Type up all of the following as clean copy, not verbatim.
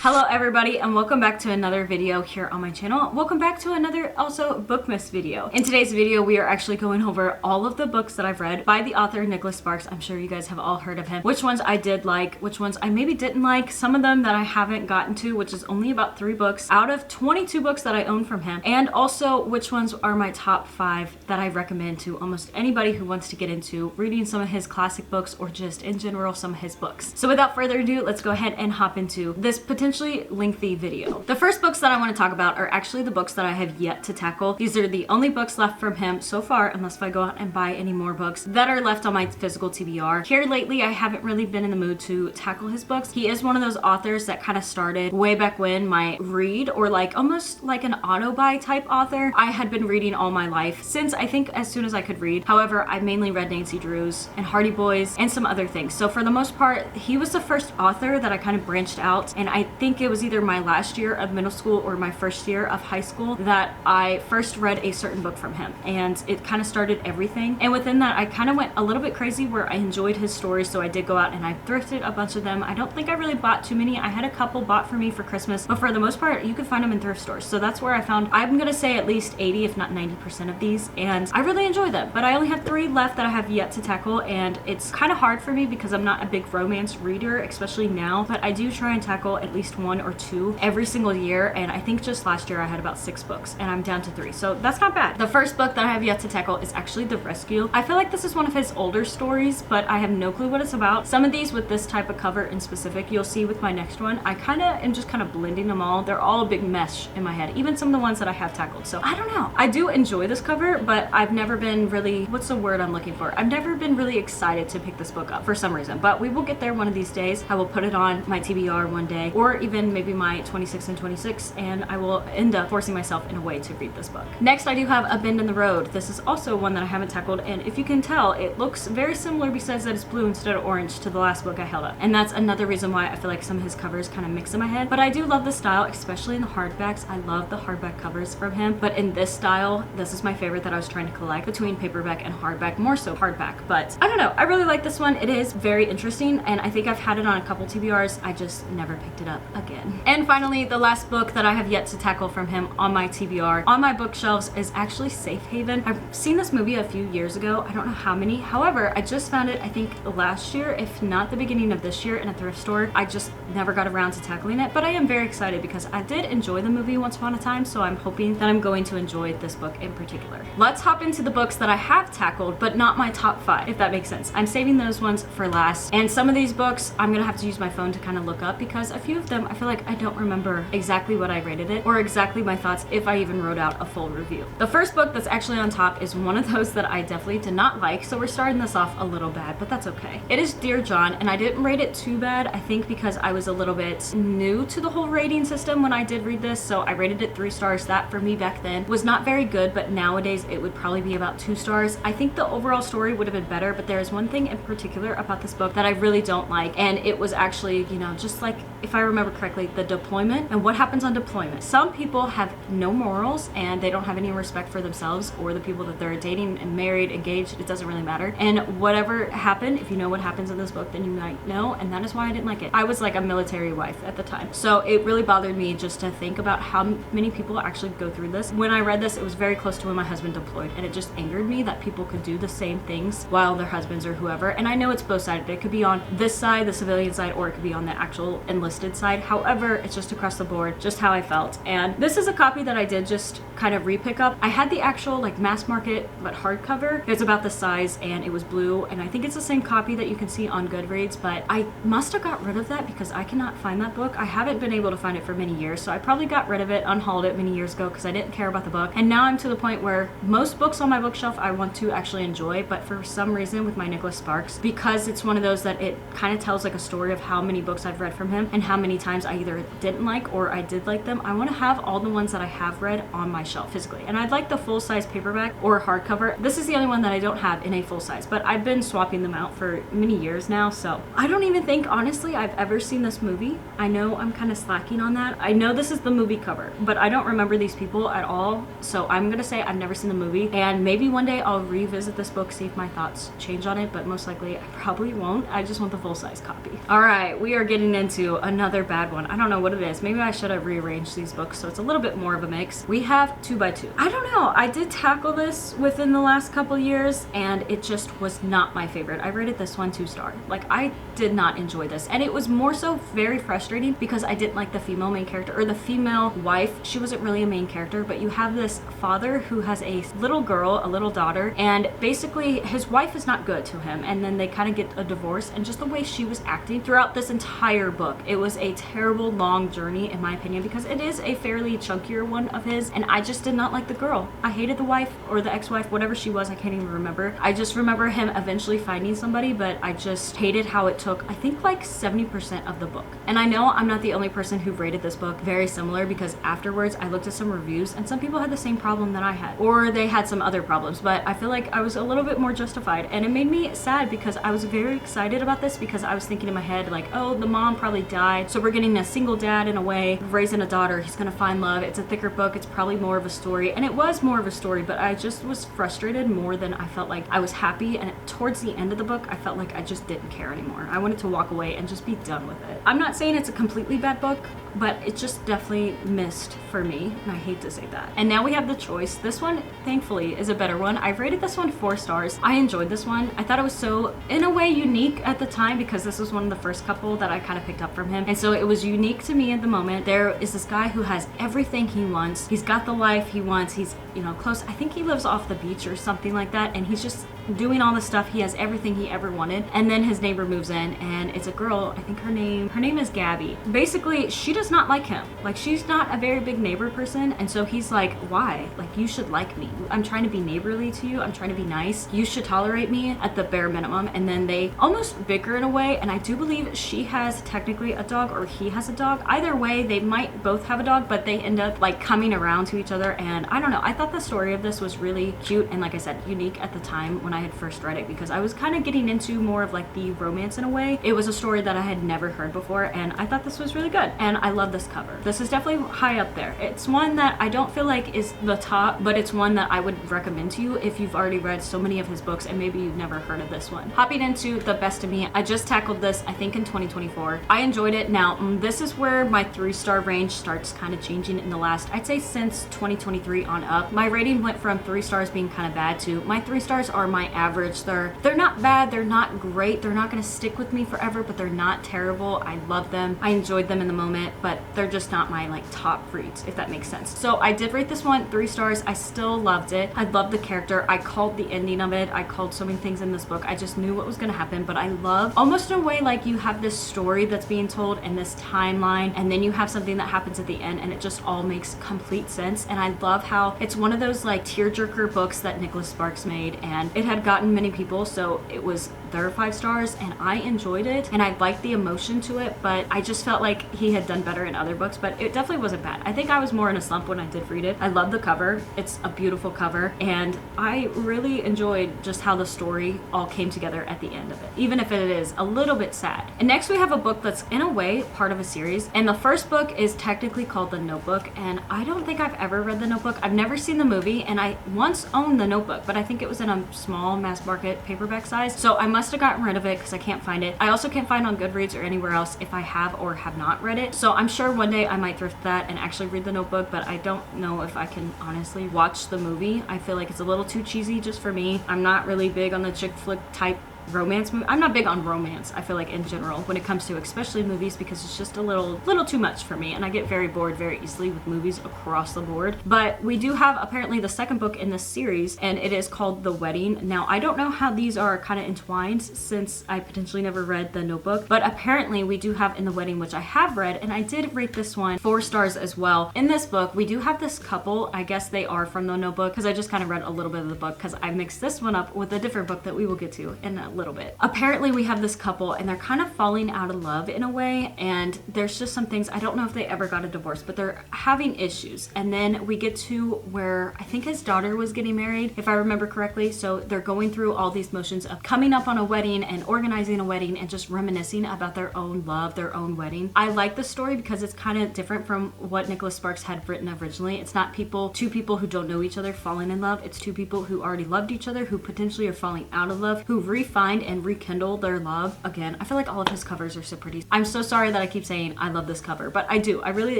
Hello everybody and welcome back to another video here on my channel. Welcome back to another also Bookmas video. In today's video we are actually going over all of the books that I've read by the author Nicholas Sparks. I'm sure you guys have all heard of him. Which ones I did like, which ones I maybe didn't like, some of them that I haven't gotten to, which is only about 3 books out of 22 books that I own from him, and also which ones are my top 5 that I recommend to almost anybody who wants to get into reading some of his classic books or just in general some of his books. So without further ado, let's go ahead and hop into this potentially lengthy video. The first books that I want to talk about are actually the books that I have yet to tackle. These are the only books left from him so far, unless if I go out and buy any more books that are left on my physical TBR. Here lately, I haven't really been in the mood to tackle his books. He is one of those authors that kind of started way back when my read, or like almost like an auto-buy type author. I had been reading all my life since I think as soon as I could read. However, I mainly read Nancy Drews and Hardy Boys and some other things. So for the most part, he was the first author that I kind of branched out, and I think it was either my last year of middle school or my first year of high school that I first read a certain book from him, and it kind of started everything. And within that, I kind of went a little bit crazy where I enjoyed his stories, so I did go out and I thrifted a bunch of them. I don't think I really bought too many. I had a couple bought for me for Christmas, but for the most part, you can find them in thrift stores. So that's where I found, I'm gonna say at least 80 if not 90% of these, and I really enjoy them. But I only have 3 left that I have yet to tackle, and it's kind of hard for me because I'm not a big romance reader, especially now, but I do try and tackle at least 1 or 2 every single year, and I think just last year I had about 6 books and I'm down to 3, so that's not bad. The first book that I have yet to tackle is actually The Rescue. I feel like this is one of his older stories, but I have no clue what it's about. Some of these with this type of cover in specific, you'll see with my next one, I kind of am just kind of blending them all. They're all a big mesh in my head, even some of the ones that I have tackled. So I don't know. I do enjoy this cover, but I've never been really, what's the word I'm looking for? I've never been really excited to pick this book up for some reason, but we will get there one of these days. I will put it on my TBR one day, or even maybe my 26 and 26, and I will end up forcing myself in a way to read this book. Next, I do have A Bend in the Road. This is also one that I haven't tackled, and if you can tell, it looks very similar besides that it's blue instead of orange to the last book I held up. And that's another reason why I feel like some of his covers kind of mix in my head. But I do love the style, especially in the hardbacks. I love the hardback covers from him, but in this style, this is my favorite that I was trying to collect between paperback and hardback, more so hardback. But I don't know, I really like this one. It is very interesting, and I think I've had it on a couple TBRs. I just never picked it up again. And finally, the last book that I have yet to tackle from him on my TBR, on my bookshelves, is actually Safe Haven. I've seen this movie a few years ago. I don't know how many. However, I just found it, I think last year, if not the beginning of this year, in a thrift store. I just never got around to tackling it, but I am very excited because I did enjoy the movie once upon a time, so I'm hoping that I'm going to enjoy this book in particular. Let's hop into the books that I have tackled, but not my top 5, if that makes sense. I'm saving those ones for last, and some of these books I'm gonna have to use my phone to kind of look up because a few of them I feel like I don't remember exactly what I rated it or exactly my thoughts if I even wrote out a full review. The first book that's actually on top is one of those that I definitely did not like, so we're starting this off a little bad, but that's okay. It is Dear John, and I didn't rate it too bad, I think because I was a little bit new to the whole rating system when I did read this, so I rated it 3 stars. That for me back then was not very good, but nowadays it would probably be about 2 stars. I think the overall story would have been better, but there is one thing in particular about this book that I really don't like, and it was actually, you know, just like, if I remember correctly, the deployment and what happens on deployment. Some people have no morals and they don't have any respect for themselves or the people that they're dating and married, engaged, it doesn't really matter. And whatever happened, if you know what happens in this book, then you might know, and that is why I didn't like it. I was like a military wife at the time, so it really bothered me just to think about how many people actually go through this. When I read this, it was very close to when my husband deployed, and it just angered me that people could do the same things while their husbands or whoever. And I know it's both sided. It could be on this side, the civilian side, or it could be on the actual enlisted side. However, it's just across the board, just how I felt. And this is a copy that I did just kind of re-pick up. I had the actual like mass market but hardcover. It was about the size and it was blue, and I think it's the same copy that you can see on Goodreads, but I must have got rid of that because I cannot find that book. I haven't been able to find it for many years, so I probably got rid of it, unhauled it many years ago because I didn't care about the book. And now I'm to the point where most books on my bookshelf I want to actually enjoy, but for some reason with my Nicholas Sparks, because it's one of those that it kind of tells like a story of how many books I've read from him and how many times I either didn't like or I did like them. I want to have all the ones that I have read on my shelf physically, and I'd like the full-size paperback or hardcover. This is the only one that I don't have in a full size, but I've been swapping them out for many years now, so I don't even think honestly I've ever seen this movie. I know I'm kind of slacking on that. I know this is the movie cover, but I don't remember these people at all, so I'm gonna say I've never seen the movie, and maybe one day I'll revisit this book, see if my thoughts change on it, but most likely I probably won't. I just want the full-size copy. All right, we are getting into another bad one. I don't know what it is. Maybe I should have rearranged these books so it's a little bit more of a mix. We have 2 by 2. I don't know. I did tackle this within the last couple years and it just was not my favorite. I rated this one 2-star. Like, I did not enjoy this, and it was more so very frustrating because I didn't like the female main character, or the female wife. She wasn't really a main character, but you have this father who has a little girl, a little daughter, and basically his wife is not good to him, and then they kind of get a divorce, and just the way she was acting throughout this entire book, it was a terrible long journey in my opinion, because it is a fairly chunkier one of his, and I just did not like the girl. I hated the wife, or the ex-wife, whatever she was. I can't even remember. I just remember him eventually finding somebody, but I just hated how it took, I think, like 70% of the book. And I know I'm not the only person who rated this book very similar, because afterwards I looked at some reviews and some people had the same problem that I had, or they had some other problems, but I feel like I was a little bit more justified, and it made me sad because I was very excited about this, because I was thinking in my head like, oh, the mom probably died, so we're getting a single dad in a way, raising a daughter, he's gonna find love, it's a thicker book, it's probably more of a story, and it was more of a story, but I just was frustrated more than I felt like I was happy, and towards the end of the book I felt like I just didn't care anymore. I wanted to walk away and just be done with it. I'm not saying it's a completely bad book, but it just definitely missed for me, and I hate to say that. And now we have The Choice. This one, thankfully, is a better one. I rated this one 4 stars. I enjoyed this one. I thought it was so, in a way, unique at the time, because this was one of the first couple that I kind of picked up from him, and so it was unique to me at the moment. There is this guy who has everything he wants. He's got the life he wants. He's, you know, close. I think he lives off the beach or something like that, and he's just doing all the stuff. He has everything he ever wanted, and then his neighbor moves in, and it's a girl. I think her name is Gabby. Basically, she does not like him. Like, she's not a very big neighbor person, and so he's like, why? Like, you should like me. I'm trying to be neighborly to you. I'm trying to be nice. You should tolerate me at the bare minimum. And then they almost bicker in a way, and I do believe she has technically a dog, or he has a dog. Either way, they might both have a dog, but they end up like coming around to each other, and I don't know. I thought the story of this was really cute, and like I said, unique at the time when I had first read it, because I was kind of getting into more of like the romance in a way. It was a story that I had never heard before, and I thought this was really good, and I love this cover. This is definitely high up there. It's one that I don't feel like is the top, but it's one that I would recommend to you if you've already read so many of his books and maybe you've never heard of this one. Hopping into The Best of Me, I just tackled this, I think, in 2024. I enjoyed it. Now, this is where my 3-star range starts kind of changing in the last, I'd say, since 2023 on up. My rating went from 3 stars being kind of bad to my 3 stars are my average. They're not bad, they're not great, they're not going to stick with me forever, but they're not terrible. I love them. I enjoyed them in the moment, but they're just not my like top reads, if that makes sense. So I did rate this one 3 stars. I still loved it. I loved the character. I called the ending of it. I called so many things in this book. I just knew what was going to happen, but I love, almost in a way, like you have this story that's being told and this timeline, and then you have something that happens at the end, and it just all makes complete sense. And I love how it's one of those like tearjerker books that Nicholas Sparks made, and it had gotten many people, so it was their 5 stars, and I enjoyed it, and I liked the emotion to it, but I just felt like he had done better in other books, but it definitely wasn't bad. I think I was more in a slump when I did read it. I love the cover. It's a beautiful cover, and I really enjoyed just how the story all came together at the end of it, even if it is a little bit sad. And next we have a book that's in a way part of a series, and the first book is technically called The Notebook, and I don't think I've ever read The Notebook. I've never seen the movie, and I once owned The Notebook, but I think it was in a small mass market paperback size, so I must have gotten rid of it because I can't find it. I also can't find on Goodreads or anywhere else if I have or have not read it, so I'm sure one day I might thrift that and actually read The Notebook, but I don't know if I can honestly watch the movie. I feel like it's a little too cheesy just for me. I'm not really big on the chick flick type romance movie. I'm not big on romance, I feel like, in general, when it comes to especially movies, because it's just a little too much for me, and I get very bored very easily with movies across the board. But we do have apparently the second book in this series, and it is called The Wedding. Now, I don't know how these are kind of entwined, since I potentially never read The Notebook, but apparently we do have In the Wedding, which I have read, and I did rate this one 4 stars as well. In this book, we do have this couple. I guess they are from The Notebook, because I just kind of read a little bit of the book, because I mixed this one up with a different book that we will get to in a little bit. Apparently we have this couple, and they're kind of falling out of love in a way, and there's just some things, I don't know if they ever got a divorce, but they're having issues. And then we get to where I think his daughter was getting married, if I remember correctly, so they're going through all these motions of coming up on a wedding and organizing a wedding and just reminiscing about their own love, their own wedding. I like the story because it's kind of different from what Nicholas Sparks had written originally. It's not two people who don't know each other falling in love. It's 2 people who already loved each other, who potentially are falling out of love, who refine find and rekindle their love again. I feel like all of his covers are so pretty. I'm so sorry that I keep saying I love this cover, but I do. I really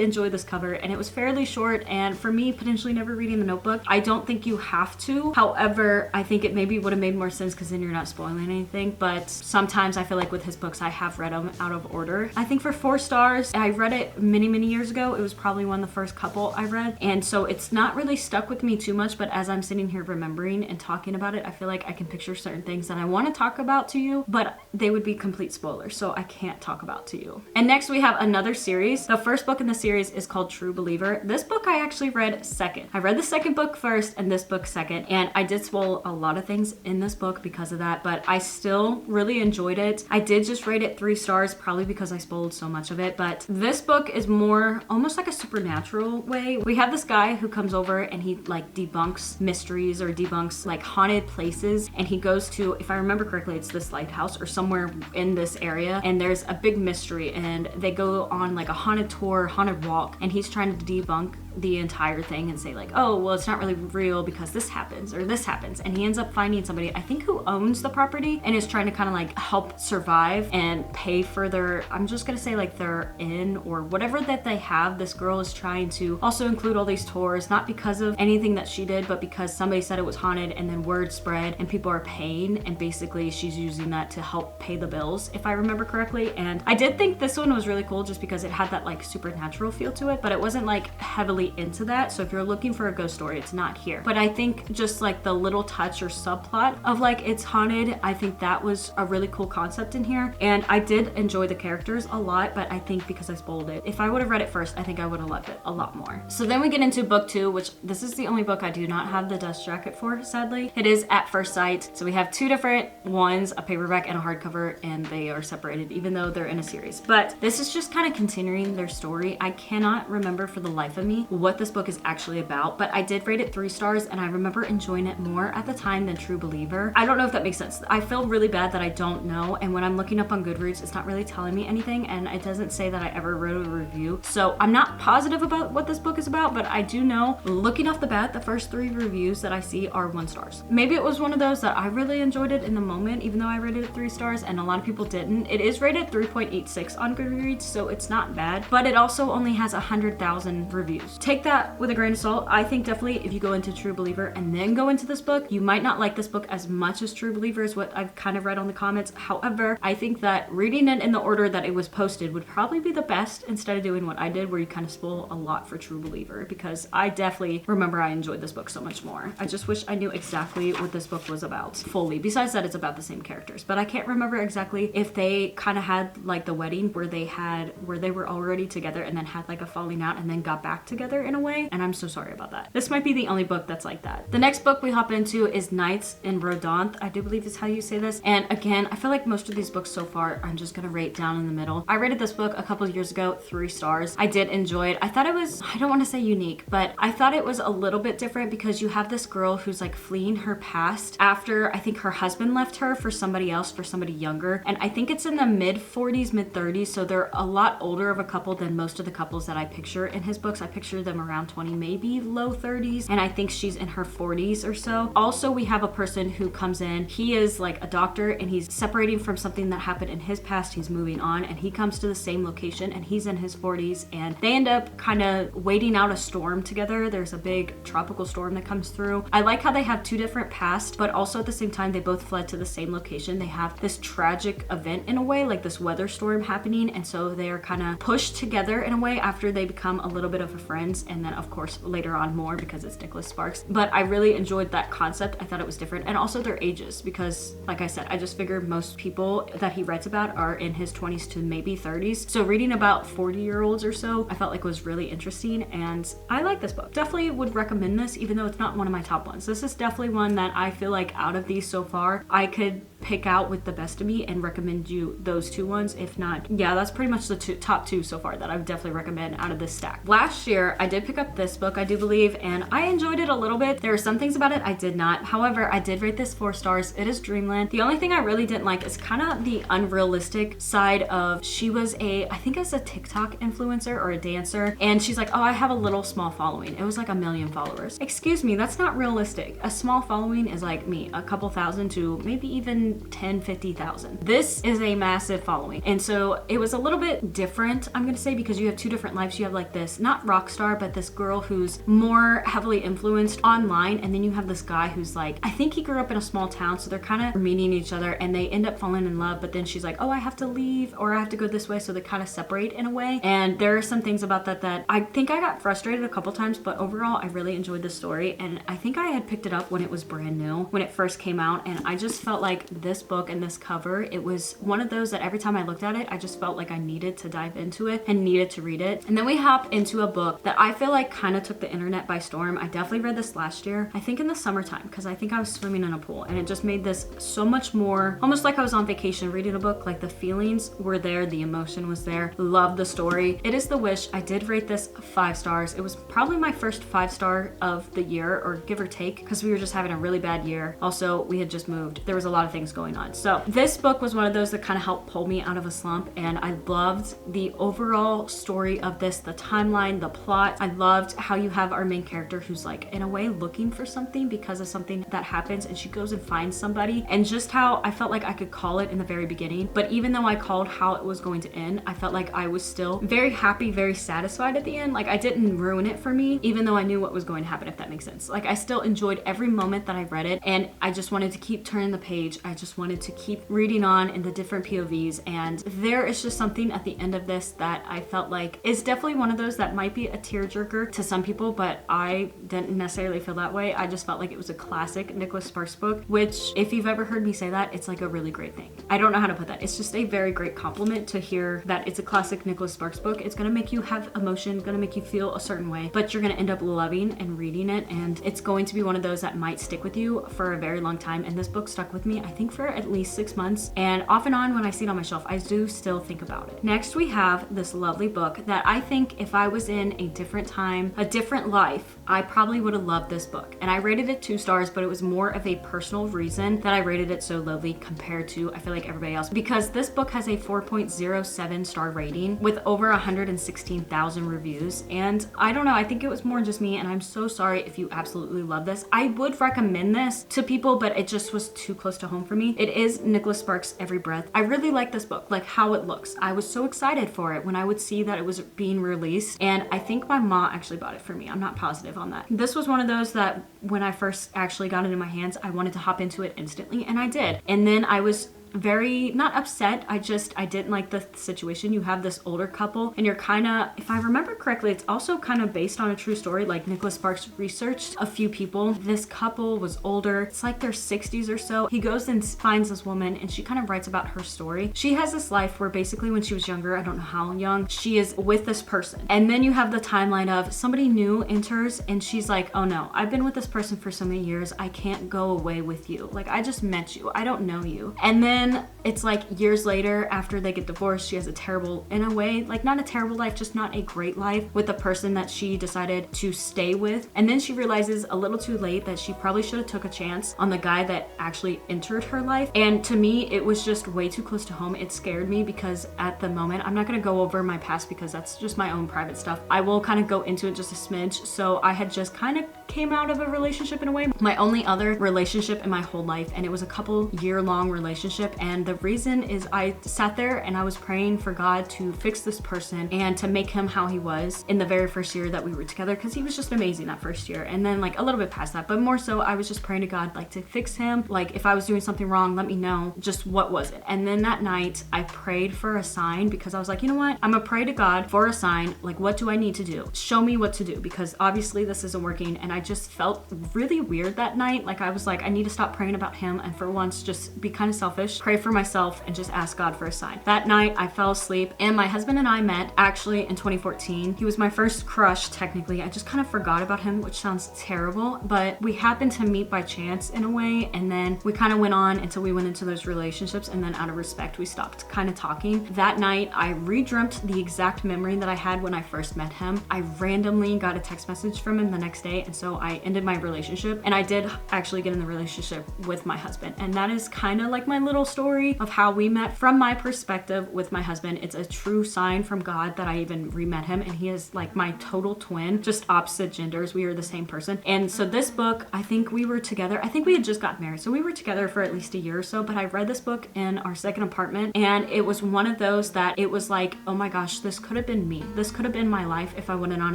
enjoy this cover, and it was fairly short, and for me, potentially never reading The Notebook, I don't think you have to. However, I think it maybe would have made more sense because then you're not spoiling anything, but sometimes I feel like with his books, I have read them out of order. I think for 4 stars, I read it many years ago. It was probably one of the first couple I read, and so it's not really stuck with me too much, but as I'm sitting here remembering and talking about it, I feel like I can picture certain things that I want to talk about to you, but they would be complete spoilers, so I can't talk about to you. And next we have another series. The first book in the series is called True Believer. This book I actually read second. I read the second book first and this book second, and I did spoil a lot of things in this book because of that, but I still really enjoyed it. I did just rate it 3 stars, probably because I spoiled so much of it, but this book is more almost like a supernatural way. We have this guy who comes over and he like debunks mysteries or debunks like haunted places, and he goes to, if I remember correctly, it's this lighthouse or somewhere in this area, and there's a big mystery, and they go on like a haunted tour, haunted walk, and he's trying to debunk the entire thing and say like, oh, well, it's not really real because this happens or this happens. And he ends up finding somebody, I think, who owns the property and is trying to kind of like help survive and pay for their, I'm just gonna say like their inn or whatever that they have. This girl is trying to also include all these tours, not because of anything that she did, but because somebody said it was haunted, and then word spread and people are paying, and basically she's using that to help pay the bills, if I remember correctly. And I did think this one was really cool just because it had that like supernatural feel to it, but it wasn't like heavily into that. So if you're looking for a ghost story, it's not here. But I think just like the little touch or subplot of like it's haunted, I think that was a really cool concept in here. And I did enjoy the characters a lot, but I think because I spoiled it, if I would have read it first, I think I would have loved it a lot more. So then we get into book 2, which this is the only book I do not have the dust jacket for, sadly. It is At First Sight. So we have 2 different ones, a paperback and a hardcover, and they are separated even though they're in a series. But this is just kind of continuing their story. I cannot remember for the life of me what this book is actually about, but I did rate it 3 stars, and I remember enjoying it more at the time than True Believer. I don't know if that makes sense. I feel really bad that I don't know, and when I'm looking up on Goodreads, it's not really telling me anything, and it doesn't say that I ever wrote a review. So I'm not positive about what this book is about, but I do know, looking off the bat, the first 3 reviews that I see are 1 stars. Maybe it was one of those that I really enjoyed it in the moment, even though I rated it 3 stars, and a lot of people didn't. It is rated 3.86 on Goodreads, so it's not bad, but it also only has 100,000 reviews. Take that with a grain of salt. I think definitely if you go into True Believer and then go into this book, you might not like this book as much as True Believer is what I've kind of read on the comments. However, I think that reading it in the order that it was posted would probably be the best instead of doing what I did, where you kind of spoil a lot for True Believer, because I definitely remember I enjoyed this book so much more. I just wish I knew exactly what this book was about fully, besides that it's about the same characters, but I can't remember exactly if they kind of had like the wedding where they were already together and then had like a falling out and then got back together in a way, and I'm so sorry about that. This might be the only book that's like that. The next book we hop into is Nights in Rodanthe. I do believe is how you say this. And again, I feel like most of these books so far, I'm just gonna rate down in the middle. I rated this book a couple of years ago 3 stars. I did enjoy it. I thought it was, I don't want to say unique, but I thought it was a little bit different because you have this girl who's like fleeing her past after I think her husband left her for somebody else, for somebody younger. And I think it's in the mid 40s, mid 30s. So they're a lot older of a couple than most of the couples that I picture in his books. I picture them around 20, maybe low 30s. And I think she's in her 40s or so. Also, we have a person who comes in. He is like a doctor and he's separating from something that happened in his past. He's moving on and he comes to the same location and he's in his 40s, and they end up kind of waiting out a storm together. There's a big tropical storm that comes through. I like how they have 2 different pasts, but also at the same time, they both fled to the same location. They have this tragic event in a way, like this weather storm happening. And so they are kind of pushed together in a way after they become a little bit of a friends. And then of course, later on more because it's Nicholas Sparks. But I really enjoyed that concept. I thought it was different. And also their ages, because like I said, I just figured most people that he writes about are in his 20s to maybe 30s. So reading about 40-year-olds or so, I felt like was really interesting. And I like this book. Definitely would recommend this, even though it's not one of my top ones. This is definitely one that I feel like out of these so far, I could pick out with the best of me and recommend you those 2 ones. If not, yeah, that's pretty much the top 2 so far that I would definitely recommend out of this stack. Last year, I did pick up this book, I do believe, and I enjoyed it a little bit. There are some things about it I did not. However, I did rate this 4 stars. It is Dreamland. The only thing I really didn't like is kind of the unrealistic side of, she was I think it's a TikTok influencer or a dancer, and she's like, oh, I have a little small following. It was like 1 million followers. Excuse me, that's not realistic. A small following is like me, a couple thousand to maybe even 10, 50,000. This is a massive following. And so it was a little bit different, I'm gonna say, because you have two different lives. You have like this, not rock star, but this girl who's more heavily influenced online. And then you have this guy who's like, I think he grew up in a small town. So they're kind of meeting each other and they end up falling in love. But then she's like, oh, I have to leave or I have to go this way. So they kind of separate in a way. And there are some things about that I think I got frustrated a couple times, but overall I really enjoyed the story. And I think I had picked it up when it was brand new, when it first came out. And I just felt like this book and this cover, it was one of those that every time I looked at it, I just felt like I needed to dive into it and needed to read it. And then we hop into a book that I feel like kind of took the internet by storm. I definitely read this last year, I think in the summertime, because I think I was swimming in a pool, and it just made this so much more, almost like I was on vacation reading a book. Like the feelings were there, the emotion was there. Loved the story. It is The Wish. I did rate this 5 stars. It was probably my first 5-star of the year, or give or take, because we were just having a really bad year. Also, we had just moved. There was a lot of things going on. So this book was one of those that kind of helped pull me out of a slump, and I loved the overall story of this, the timeline, the plot. I loved how you have our main character who's like in a way looking for something because of something that happens, and she goes and finds somebody, and just how I felt like I could call it in the very beginning. But even though I called how it was going to end, I felt like I was still very happy, very satisfied at the end. Like I didn't ruin it for me, even though I knew what was going to happen, if that makes sense. Like I still enjoyed every moment that I read it, and I just wanted to keep turning the page. I just wanted to keep reading on in the different POVs, and there is just something at the end of this that I felt like is definitely one of those that might be a tearjerker to some people, but I didn't necessarily feel that way. I just felt like it was a classic Nicholas Sparks book, which if you've ever heard me say that, it's like a really great thing. I don't know how to put that. It's just a very great compliment to hear that it's a classic Nicholas Sparks book. It's gonna make you have emotion, gonna make you feel a certain way, but you're gonna end up loving and reading it, and it's going to be one of those that might stick with you for a very long time. And this book stuck with me, I think, for at least 6 months, and off and on when I see it on my shelf, I do still think about it. Next, we have this lovely book that I think if I was in a different time, a different life, I probably would have loved this book. And I rated it 2 stars, but it was more of a personal reason that I rated it so lowly compared to, I feel like, everybody else, because this book has a 4.07 star rating with over 116,000 reviews. And I don't know, I think it was more just me, and I'm so sorry if you absolutely love this. I would recommend this to people, but it just was too close to home for me. It is Nicholas Sparks' Every Breath. I really like this book, like how it looks. I was so excited for it when I would see that it was being released, and I think my mom actually bought it for me. I'm not positive on that. This was one of those that when I first actually got it in my hands, I wanted to hop into it instantly, and I did. And then I was very, not upset, I didn't like the situation. You have this older couple, and you're kind of, if I remember correctly, it's also kind of based on a true story. Like Nicholas Sparks researched a few people. This couple was older, it's like their 60s or so. He goes and finds this woman, and she kind of writes about her story. She has this life where basically when she was younger, I don't know how young, she is with this person. And then you have the timeline of somebody new enters, and she's like, oh no, I've been with this person for so many years, I can't go away with you. Like I just met you, I don't know you. And then it's like years later, after they get divorced, she has a terrible, in a way, like not a terrible life, just not a great life with the person that she decided to stay with. And then she realizes a little too late that she probably should have took a chance on the guy that actually entered her life. And to me, it was just way too close to home. It scared me because at the moment, I'm not gonna go over my past because that's just my own private stuff. I will kind of go into it just a smidge. So I had just kind of came out of a relationship in a way, my only other relationship in my whole life, and it was a couple year-long relationship. And the reason is I sat there and I was praying for God to fix this person and to make him how he was in the very first year that we were together, because he was just amazing that first year. And then like a little bit past that, but more so I was just praying to God like to fix him. Like if I was doing something wrong, let me know, just what was it. And then that night I prayed for a sign, because I was like, you know what, I'm gonna pray to God for a sign. Like what do I need to do? Show me what to do, because obviously this isn't working. And I just felt really weird that night. Like I was like, I need to stop praying about him and for once just be kind of selfish, pray for myself and just ask God for a sign. That night I fell asleep, and my husband and I met actually in 2014. He was my first crush technically. I just kind of forgot about him, which sounds terrible, but we happened to meet by chance in a way, and then we kind of went on until we went into those relationships, and then out of respect we stopped kind of talking. That night I redreamt the exact memory that I had when I first met him. I randomly got a text message from him the next day, and so I ended my relationship, and I did actually get in the relationship with my husband. And that is kind of like my little story of how we met from my perspective with my husband. It's a true sign from God that I even re-met him, and he is like my total twin, just opposite genders. We are the same person. And so this book, I think we were together. I think we had just got married. So we were together for at least a year or so, but I read this book in our second apartment, and it was one of those that it was like, oh my gosh, this could have been me. This could have been my life if I went on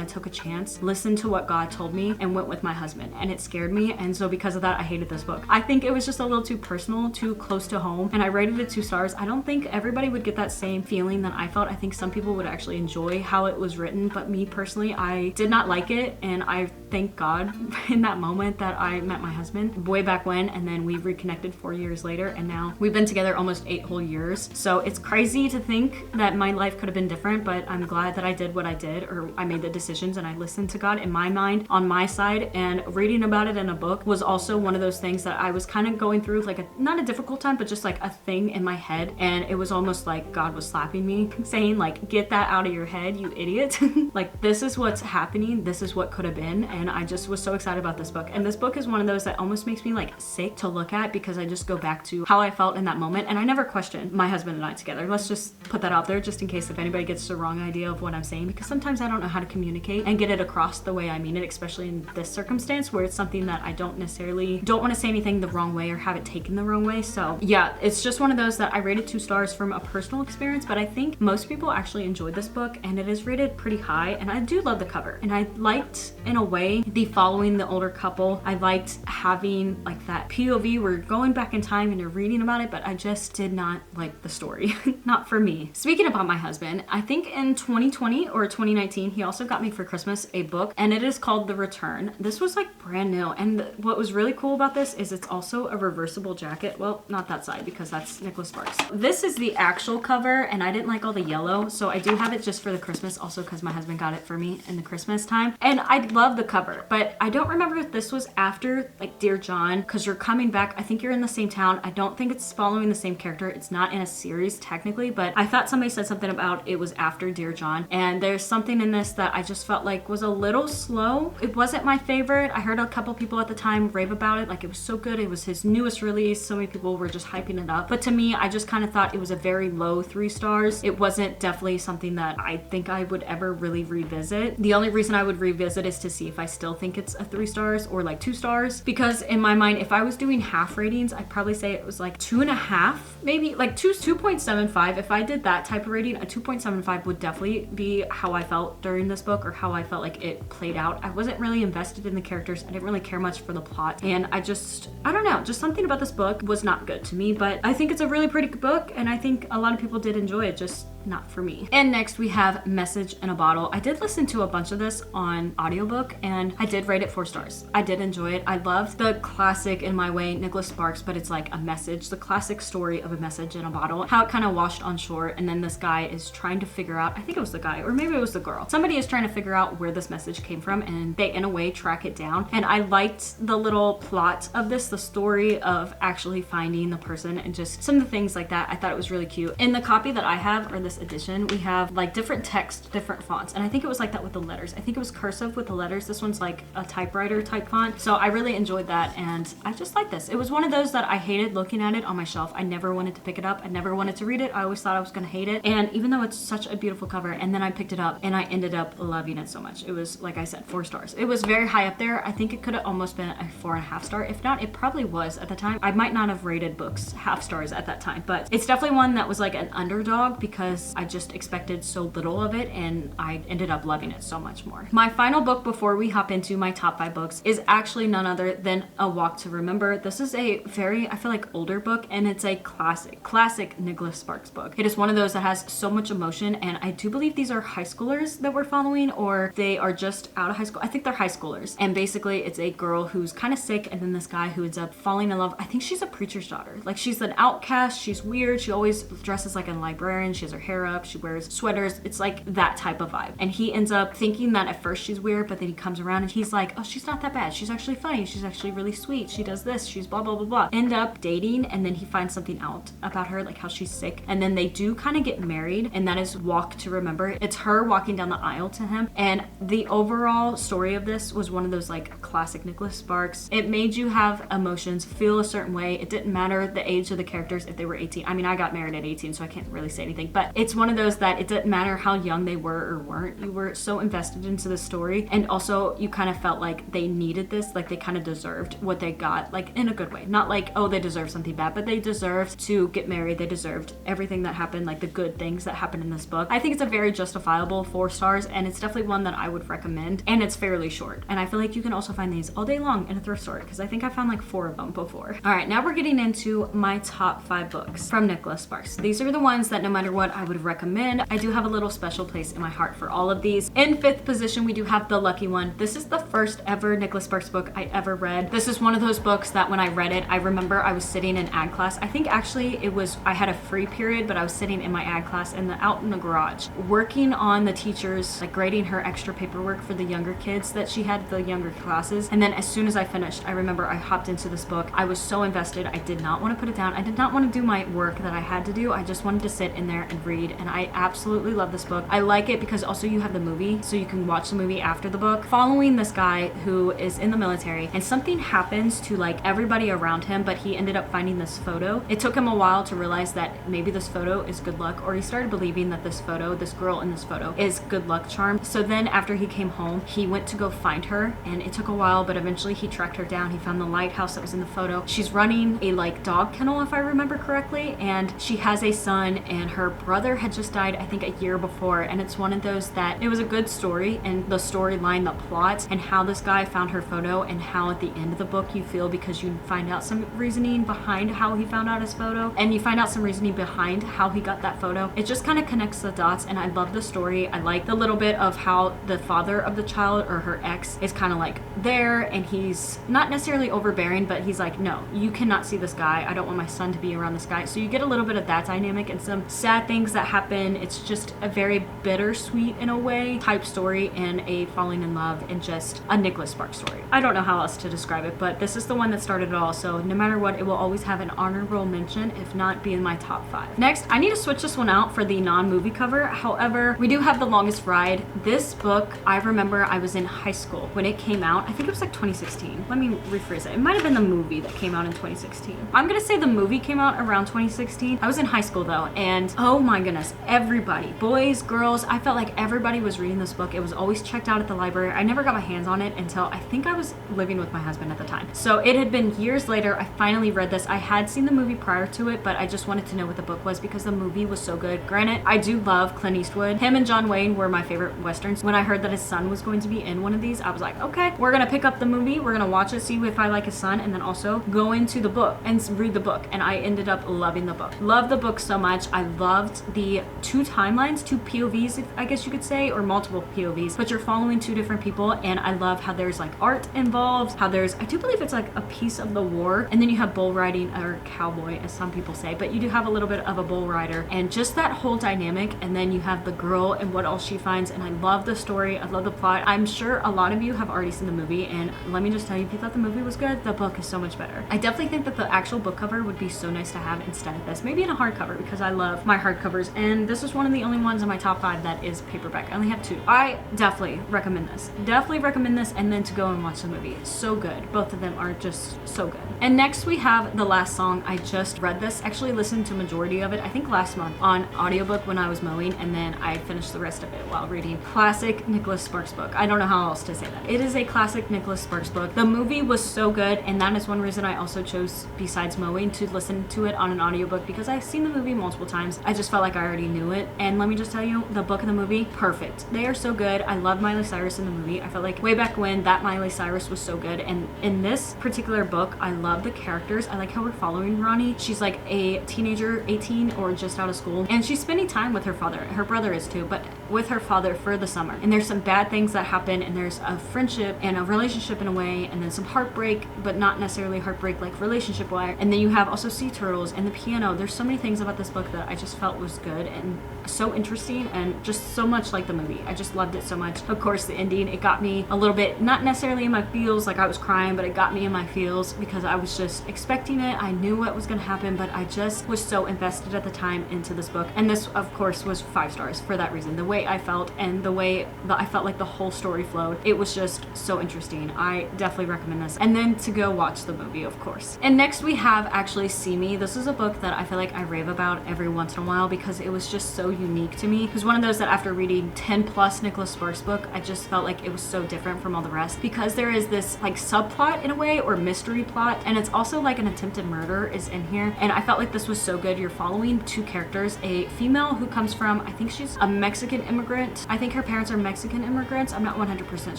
and took a chance, listened to what God told me, and went with my husband. And it scared me. And so because of that, I hated this book. I think it was just a little too personal, too close to home, and I rated it 2 stars. I don't think everybody would get that same feeling that I felt. I think some people would actually enjoy how it was written, but me personally, I did not like it. And I thank God in that moment that I met my husband way back when, and then we reconnected 4 years later, and now we've been together almost 8 whole years. So it's crazy to think that my life could have been different, but I'm glad that I did what I did, or I made the decisions and I listened to God in my mind on my side. And reading about it in a book was also one of those things that I was kind of going through, like not a difficult time, but just like a thing in my head. And it was almost like God was slapping me saying like, get that out of your head, you idiot. Like, this is what's happening. This is what could have been. And I just was so excited about this book. And this book is one of those that almost makes me like sick to look at, because I just go back to how I felt in that moment. And I never questioned my husband and I together. Let's just put that out there just in case if anybody gets the wrong idea of what I'm saying, because sometimes I don't know how to communicate and get it across the way I mean it, especially in this circumstance where it's something that I don't want to say anything the wrong way or have it taken the wrong way. So yeah, it's just one of those that I rated 2 stars from a personal experience, but I think most people actually enjoyed this book, and it is rated pretty high. And I do love the cover, and I liked in a way the following the older couple. I liked having like that POV where you're going back in time and you're reading about it, but I just did not like the story. Not for me. Speaking about my husband, I think in 2020 or 2019 he also got me for Christmas a book, and it is called The Return. This was like brand new, and what was really cool about this is it's also a reversible jacket. Well, not that side because that's Nicholas Sparks. This is the actual cover, and I didn't like all the yellow, so I do have it just for the Christmas, also because my husband got it for me in the Christmas time. And I love the cover, but I don't remember if this was after like Dear John, because you're coming back. I think you're in the same town. I don't think it's following the same character. It's not in a series technically, but I thought somebody said something about it was after Dear John, and there's something in this that I just felt like was a little slow. It wasn't my favorite. I heard a couple people at the time rave about it, like it was so good. It was his newest release. So many people were just hyping it up, but to me, I just kind of thought it was a very low 3 stars. It wasn't definitely something that I think I would ever really revisit. The only reason I would revisit is to see if I still think it's a 3 stars or like 2 stars, because in my mind, if I was doing half ratings, I'd probably say it was like 2.5, maybe like 2.75. If I did that type of rating, a 2.75 would definitely be how I felt during this book, or how I felt like it played out. I wasn't really invested in the characters. I didn't really care much for the plot, and I don't know, just something about this book was not good to me. But I think it's a really pretty book, and I think a lot of people did enjoy it, just not for me. And next we have Message in a Bottle. I did listen to a bunch of this on audiobook, and I did rate it 4 stars. I did enjoy it. I loved the classic, in my way, Nicholas Sparks, but it's like a message, the classic story of a message in a bottle, how it kind of washed on shore, and then this guy is trying to figure out, I think it was the guy, or maybe it was the girl. Somebody is trying to figure out where this message came from, and they, in a way, track it down. And I liked the little plot of this, the story of actually finding the person, and just some of the things like that. I thought it was really cute. In the copy that I have, or this edition, we have like different text, different fonts, and I think it was like that with the letters. I think it was cursive with the letters. This one's like a typewriter type font, so I really enjoyed that, and I just like this. It was one of those that I hated looking at it on my shelf. I never wanted to pick it up. I never wanted to read it. I always thought I was gonna hate it, and even though it's such a beautiful cover, and then I picked it up and I ended up loving it so much. It was, like I said, 4 stars. It was very high up there. I think it could have almost been a 4.5 star. If not, it probably was at the time. I might not have rated books half stars at that time, but it's definitely one that was like an underdog because I just expected so little of it, and I ended up loving it so much more. My final book before we hop into my top 5 books is actually none other than A Walk to Remember. This is a very, I feel like, older book, and it's a classic Nicholas Sparks book. It is one of those that has so much emotion, and I do believe these are high schoolers that we're following, or they are just out of high school. I think they're high schoolers, and basically it's a girl who's kind of sick, and then this guy who ends up falling in love. I think she's a preacher's daughter. Like, she's an outcast, she's weird, she always dresses like a librarian, she has her hair hair up, she wears sweaters. It's like that type of vibe. And he ends up thinking that at first she's weird, but then he comes around and he's like, oh, she's not that bad. She's actually funny. She's actually really sweet. She does this. She's blah, blah, blah, blah. End up dating, and then he finds something out about her, like how she's sick. And then they do kind of get married, and that is Walk to Remember. It's her walking down the aisle to him. And the overall story of this was one of those like classic Nicholas Sparks. It made you have emotions, feel a certain way. It didn't matter the age of the characters if they were 18. I mean, I got married at 18, so I can't really say anything, but it's one of those that it didn't matter how young they were or weren't. You were so invested into the story, and also you kind of felt like they needed this, like they kind of deserved what they got, like in a good way. Not like, oh, they deserved something bad, but they deserved to get married. They deserved everything that happened, like the good things that happened in this book. I think it's a very justifiable 4 stars, and it's definitely one that I would recommend, and it's fairly short. And I feel like you can also find these all day long in a thrift store, because I think I found like 4 of them before. All right, now we're getting into my top 5 books from Nicholas Sparks. These are the ones that no matter what I would recommend. I do have a little special place in my heart for all of these. In 5th position, we do have The Lucky One. This is the first ever Nicholas Sparks book I ever read. This is one of those books that when I read it, I remember I was sitting in ag class. I think actually I had a free period, but I was sitting in my ag class out in the garage, working on the teachers, like grading her extra paperwork for the younger kids that she had, the younger classes. And then as soon as I finished, I remember I hopped into this book. I was so invested. I did not want to put it down. I did not want to do my work that I had to do. I just wanted to sit in there and read, and I absolutely love this book. I like it because also you have the movie, so you can watch the movie after the book, following this guy who is in the military, and something happens to like everybody around him, but he ended up finding this photo. It took him a while to realize that maybe this photo is good luck, or he started believing that this photo, this girl in this photo, is good luck charm. So then after he came home, he went to go find her, and it took a while, but eventually he tracked her down. He found the lighthouse that was in the photo. She's running a like dog kennel, if I remember correctly, and she has a son, and her brother had just died, I think a year before. And it's one of those that it was a good story, and the storyline, the plot, and how this guy found her photo, and how at the end of the book you feel, because you find out some reasoning behind how he found out his photo, and you find out some reasoning behind how he got that photo. It just kind of connects the dots, and I love the story. I like the little bit of how the father of the child, or her ex, is kind of like there, and he's not necessarily overbearing, but he's like, no, you cannot see this guy. I don't want my son to be around this guy. So you get a little bit of that dynamic and some sad things that happen. It's just a very bittersweet in a way type story, and a falling in love, and just a Nicholas Sparks story. I don't know how else to describe it, but this is the one that started it all. So no matter what, it will always have an honorable mention, if not be in my top 5. Next, I need to switch this one out for the non-movie cover. However, we do have The Longest Ride. This book, I remember I was in high school when it came out. I think it was like 2016. Let me rephrase it. It might have been the movie that came out in 2016. I'm gonna say the movie came out around 2016. I was in high school though, and oh my goodness, everybody, boys, girls, I felt like everybody was reading this book. It was always checked out at the library. I never got my hands on it until I think I was living with my husband at the time. So it had been years later, I finally read this. I had seen the movie prior to it, but I just wanted to know what the book was because the movie was so good. Granted, I do love Clint Eastwood. Him and John Wayne were my favorite westerns. When I heard that his son was going to be in one of these, I was like, okay, we're gonna pick up the movie, we're gonna watch it, see if I like his son, and then also go into the book and read the book. And I ended up loving the book. Loved the book so much. I loved the 2 timelines, 2 POVs, if I guess you could say, or multiple POVs, but you're following 2 different people. And I love how there's like art involved, how there's, I do believe it's like a piece of the war, and then you have bull riding, or cowboy as some people say, but you do have a little bit of a bull rider, and just that whole dynamic. And then you have the girl and what all she finds, and I love the story, I love the plot. I'm sure a lot of you have already seen the movie, and let me just tell you, if you thought the movie was good, the book is so much better. I definitely think that the actual book cover would be so nice to have instead of this, maybe in a hardcover, because I love my hardcovers, and this is one of the only ones in my top 5 that is paperback. I only have 2. I definitely recommend this. Definitely recommend this, and then to go and watch the movie. So good. Both of them are just so good. And next we have The Last Song. I just read this, actually listened to majority of it, I think last month on audiobook when I was mowing, and then I finished the rest of it while reading. Classic Nicholas Sparks book. I don't know how else to say that. It is a classic Nicholas Sparks book. The movie was so good, and that is one reason I also chose, besides mowing, to listen to it on an audiobook, because I've seen the movie multiple times. I just felt like I already knew it, and let me just tell you, the book and the movie, perfect. They are so good. I love Miley Cyrus in the movie. I felt like way back when that Miley Cyrus was so good, and in this particular book, I love the characters. I like how we're following Ronnie. She's like a teenager, 18 or just out of school, and she's spending time with her father. Her brother is too, but with her father for the summer. And there's some bad things that happen, and there's a friendship and a relationship in a way, and then some heartbreak, but not necessarily heartbreak like relationship wise. And then you have also sea turtles and the piano. There's so many things about this book that I just felt was good, and so interesting and just so much like the movie. I just loved it so much. Of course, the ending, it got me a little bit, not necessarily in my feels like I was crying, but it got me in my feels because I was just expecting it. I knew what was going to happen, but I just was so invested at the time into this book. And this, of course, was 5 stars for that reason. The way I felt and the way that I felt like the whole story flowed, it was just so interesting. I definitely recommend this. And then to go watch the movie, of course. And next we have actually See Me. This is a book that I feel like I rave about every once in a while because it was just so unique to me. It was one of those that after reading 10 plus Nicholas Sparks book, I just felt like it was so different from all the rest because there is this like subplot in a way, or mystery plot, and it's also like an attempted murder is in here, and I felt like this was so good. You're following 2 characters, a female who comes from, I think she's a Mexican immigrant. I think her parents are Mexican immigrants. I'm not 100%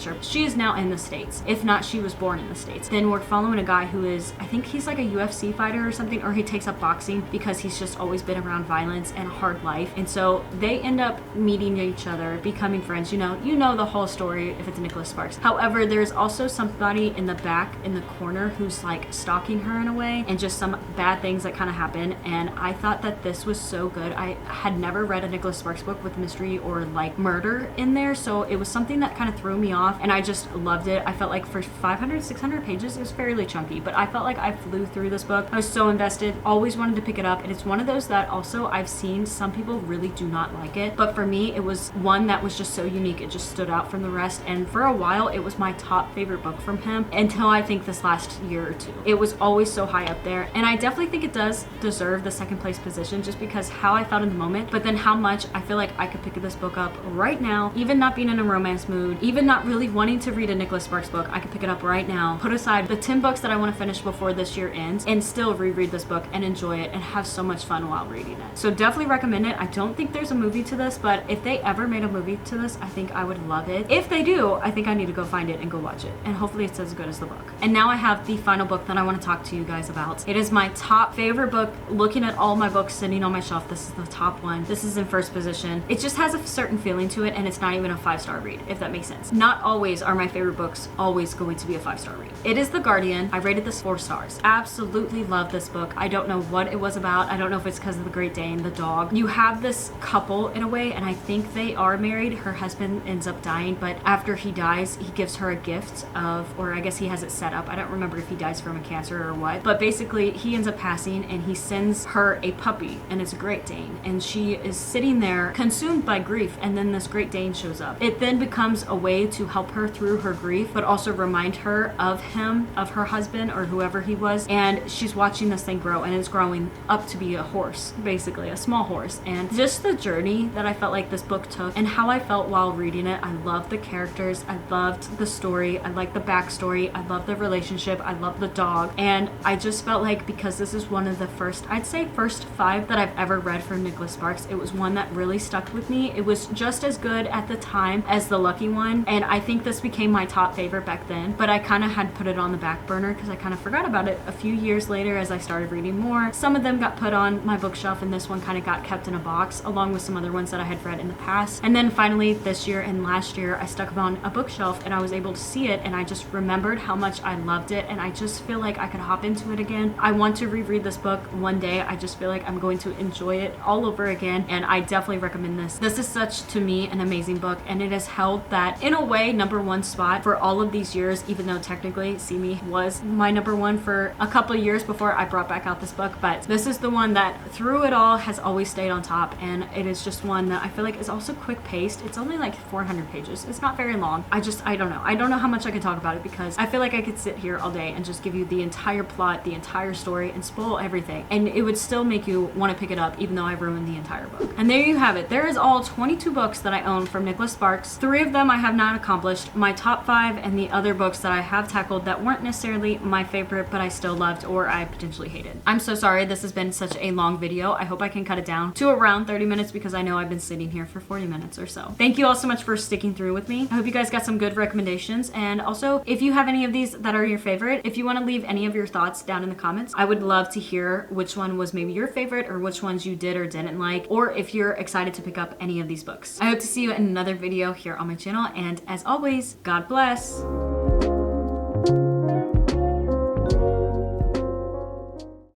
sure. She is now in the States. If not, she was born in the States. Then we're following a guy who is, I think he's like a UFC fighter or something, or he takes up boxing because he's just always been around violence and a hard life. And so they end up meeting each other, becoming friends. You know the whole story if it's Nicholas Sparks. However, there's also somebody in the back in the corner who's like stalking her in a way, and just some bad things that kind of happen. And I thought that this was so good. I had never read a Nicholas Sparks book with mystery or like murder in there, so it was something that kind of threw me off, and I just loved it. I felt like for 500, 600 pages, it was fairly chunky, but I felt like I flew through this book. I was so invested, always wanted to pick it up, and it's one of those that also I've seen some people really do not like it, but for me, it was one that was just so unique. It just stood out from the rest, and for a while, it was my top favorite book from him until I think this last year or two. It was always so high up there, and I definitely think it does deserve the 2nd place position just because how I felt in the moment, but then how much I feel like I could pick this book up right now, even not being in a romance mood, even not really wanting to read a Nicholas Sparks book. I could pick it up right now, put aside the 10 books that I want to finish before this year ends, and still reread this book and enjoy it and have so much fun while reading it. So definitely recommend it. I don't think there's a movie to this, but if they ever made a movie to this, I think I would love it. If they do, I think I need to go find it and go watch it, and hopefully it's as good as the book. And now I have the final book that I want to talk to you guys about. It is my top favorite book. Looking at all my books sitting on my shelf, this is the top one. This is in first position. It just has a certain feeling to it, and it's not even a 5-star read, if that makes sense. Not always are my favorite books always going to be a 5-star read. It is The Guardian. I rated this 4 stars. Absolutely love this book. I don't know what it was about. I don't know if it's because of the Great Dane, the dog. You have this couple in a way, and I think they are married. Her husband ends up dying, but after he dies, he gives her a gift of, or I guess he has it set up. I don't remember if he dies from a cancer or what, but basically he ends up passing, and he sends her a puppy, and it's a Great Dane, and she is sitting there consumed by grief, and then this Great Dane shows up. It then becomes a way to help her through her grief, but also remind her of him, of her husband or whoever he was, and she's watching this thing grow, and it's growing up to be a horse, basically a small horse. And just the journey that I felt like this book took and how I felt while reading it. I loved the characters, I loved the story, I liked the backstory, I loved the relationship, I loved the dog, and I just felt like because this is one of the first, I'd say first 5 that I've ever read from Nicholas Sparks, it was one that really stuck with me. It was just as good at the time as The Lucky One, and I think this became my top favorite back then, but I kind of had put it on the back burner because I kind of forgot about it a few years later as I started reading more. Some of them got put on my bookshelf, and this one kind of got kept in a box along with some other ones that I had read in the past. And then finally this year and last year, I stuck them on a bookshelf and I was able to see it, and I just remembered how much I loved it, and I just feel like I could hop into it again. I want to reread this book one day. I just feel like I'm going to enjoy it all over again, and I definitely recommend this. This is such, to me, an amazing book, and it has held that, in a way, #1 spot for all of these years, even though technically See Me was my #1 for a couple of years before I brought back out this book, but this is the one that through it all has always stayed on top, and it is just one that I feel like is also quick paced. It's only like 400 pages. It's not very long. I don't know. I don't know how much I can talk about it because I feel like I could sit here all day and just give you the entire plot, the entire story, and spoil everything, and it would still make you want to pick it up even though I ruined the entire book. And there you have it. There is all 22 books that I own from Nicholas Sparks. 3 of them I have not accomplished. My top 5 and the other books that I have tackled that weren't necessarily my favorite, but I still loved or I potentially hated. I'm so sorry this has been such a long video. I hope I can cut it down to around 30 minutes because I know I've been sitting here for 40 minutes or so. Thank you all so much for sticking through with me. I hope you guys got some good recommendations, and also if you have any of these that are your favorite, if you want to leave any of your thoughts down in the comments, I would love to hear which one was maybe your favorite or which ones you did or didn't like, or if you're excited to pick up any of these books. I hope to see you in another video here on my channel, and as always, God bless.